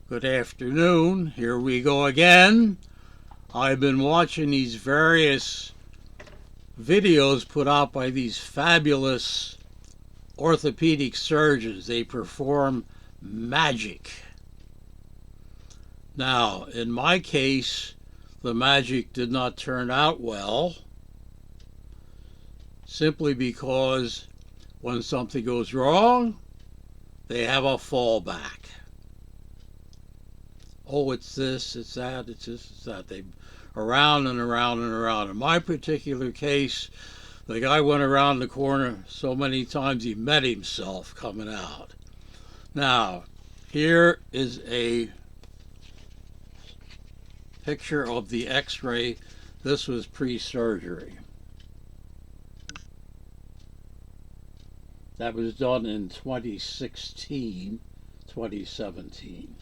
Good afternoon. Here we go again. I've been watching these various videos put out by these fabulous orthopedic surgeons. They perform magic. Now, in my case, the magic did not turn out well, simply because when something goes wrong, they have a fallback. Oh, it's this, it's that, it's this, it's that. They around and around and around. In my particular case, the guy went around the corner so many times he met himself coming out. Now, here is a picture of the x-ray. This was pre-surgery. That was done in 2016, 2017.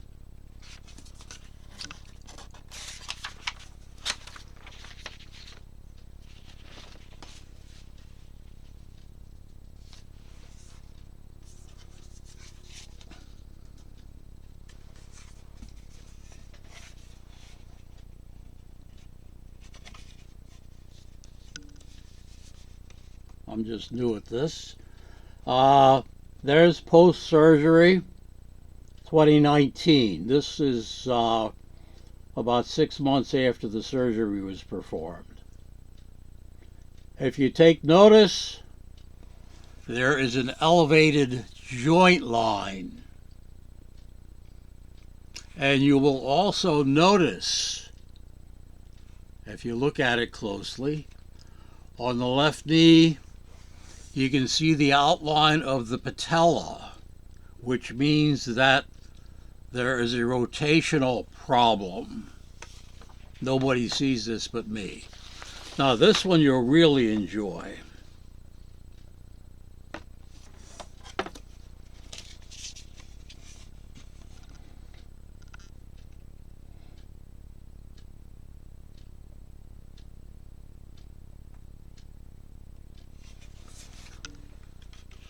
I'm just new at this. There's post-surgery 2019. This is about 6 months after the surgery was performed. If you take notice, there is an elevated joint line. And you will also notice, if you look at it closely, on the left knee, you can see the outline of the patella, which means that there is a rotational problem. Nobody sees this but me. Now this one you'll really enjoy.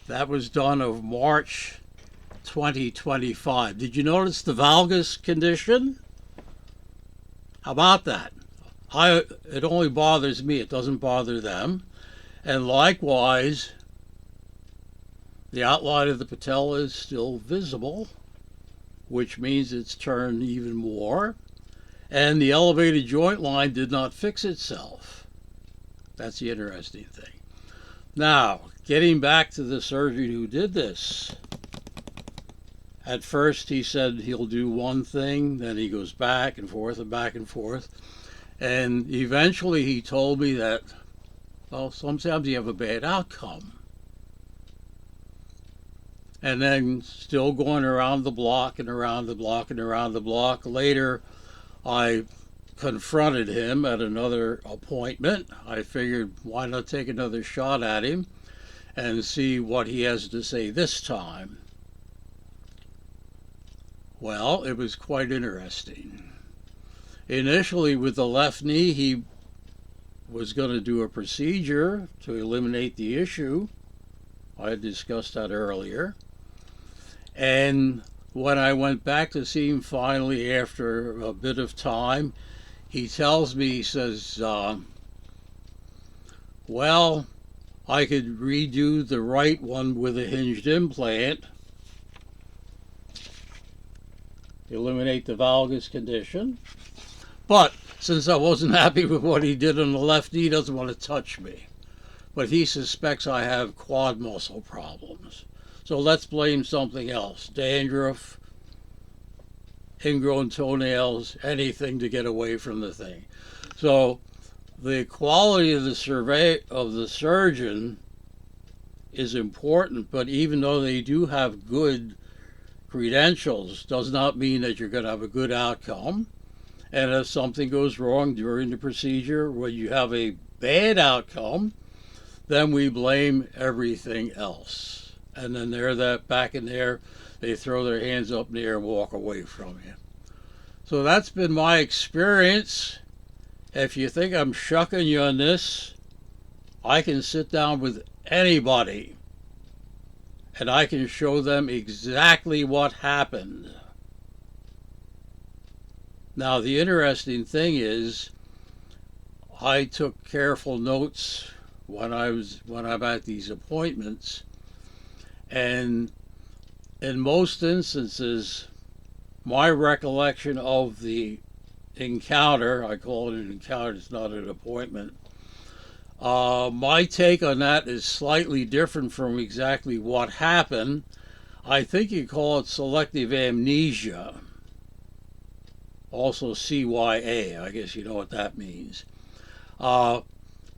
That was done of March 2025. Did you notice the valgus condition? How about that? It only bothers me. It doesn't bother them. And likewise, the outline of the patella is still visible, which means it's turned even more. And the elevated joint line did not fix itself. That's the interesting thing. Now, getting back to the surgeon who did this. At first he said he'll do one thing, then he goes back and forth and back and forth. And eventually he told me that, well, sometimes you have a bad outcome. And then still going around the block and around the block and around the block. Later, I confronted him at another appointment. I figured, why not take another shot at him and see what he has to say this time. Well, it was quite interesting. Initially, with the left knee, he was going to do a procedure to eliminate the issue. I had discussed that earlier. And when I went back to see him finally after a bit of time, he tells me, he says, well, I could redo the right one with a hinged implant, eliminate the valgus condition. But since I wasn't happy with what he did on the left knee, he doesn't want to touch me. But he suspects I have quad muscle problems. So let's blame something else. Dandruff, ingrown toenails, anything to get away from the thing. So the quality of the survey of the surgeon is important, but even though they do have good credentials, does not mean that you're going to have a good outcome. And if something goes wrong during the procedure, when you have a bad outcome, then we blame everything else. And then they're that back in there, they throw their hands up in the air and walk away from you. So that's been my experience. If you think I'm shucking you on this, I can sit down with anybody and I can show them exactly what happened. Now, the interesting thing is, I took careful notes when I'm at these appointments, and in most instances, my recollection of the encounter, I call it an encounter, it's not an appointment. My take on that is slightly different from exactly what happened. I think you call it selective amnesia, also CYA. I guess you know what that means. Uh,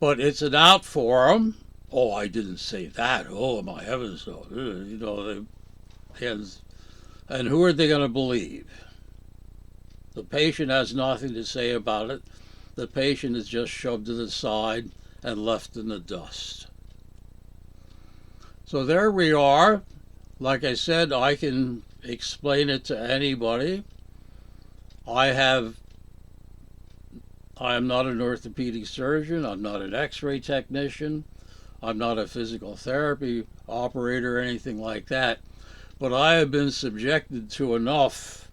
but it's an out for 'em. Oh, I didn't say that. Oh, my heavens, though. You know, and who are they going to believe? The patient has nothing to say about it. The patient is just shoved to the side and left in the dust. So there we are. Like I said, I can explain it to anybody. I am not an orthopedic surgeon. I'm not an x-ray technician. I'm not a physical therapy operator or anything like that. But I have been subjected to enough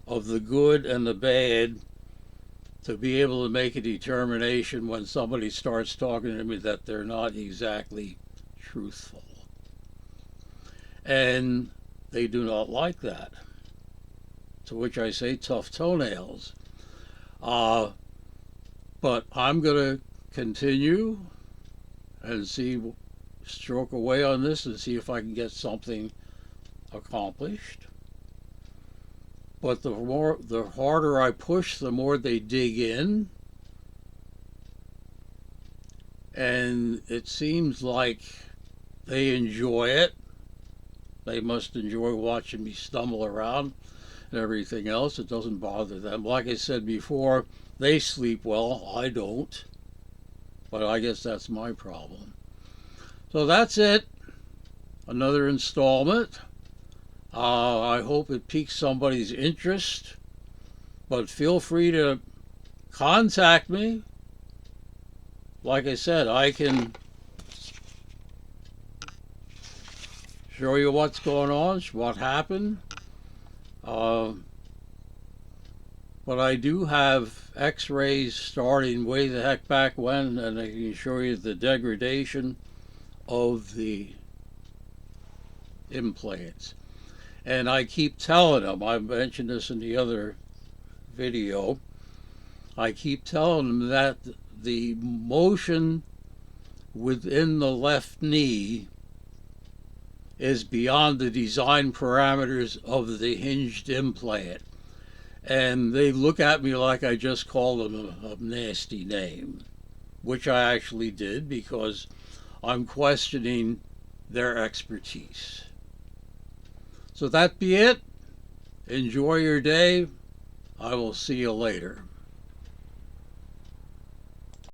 of the good and the bad to be able to make a determination when somebody starts talking to me that they're not exactly truthful. And they do not like that. To which I say, tough toenails. But I'm going to continue and stroke away on this and see if I can get something accomplished. But the harder I push, the more they dig in. And it seems like they enjoy it. They must enjoy watching me stumble around and everything else. It doesn't bother them. Like I said before, they sleep well. I don't. But I guess that's my problem. So that's it. Another installment. I hope it piques somebody's interest. But feel free to contact me. Like I said, I can show you what's going on, what happened. But I do have x-rays starting way the heck back when, and I can show you the degradation of the implants. And I keep telling them, I mentioned this in the other video, I keep telling them that the motion within the left knee is beyond the design parameters of the hinged implant. And they look at me like I just called them a nasty name, which I actually did because I'm questioning their expertise. So that be it. Enjoy your day. I will see you later.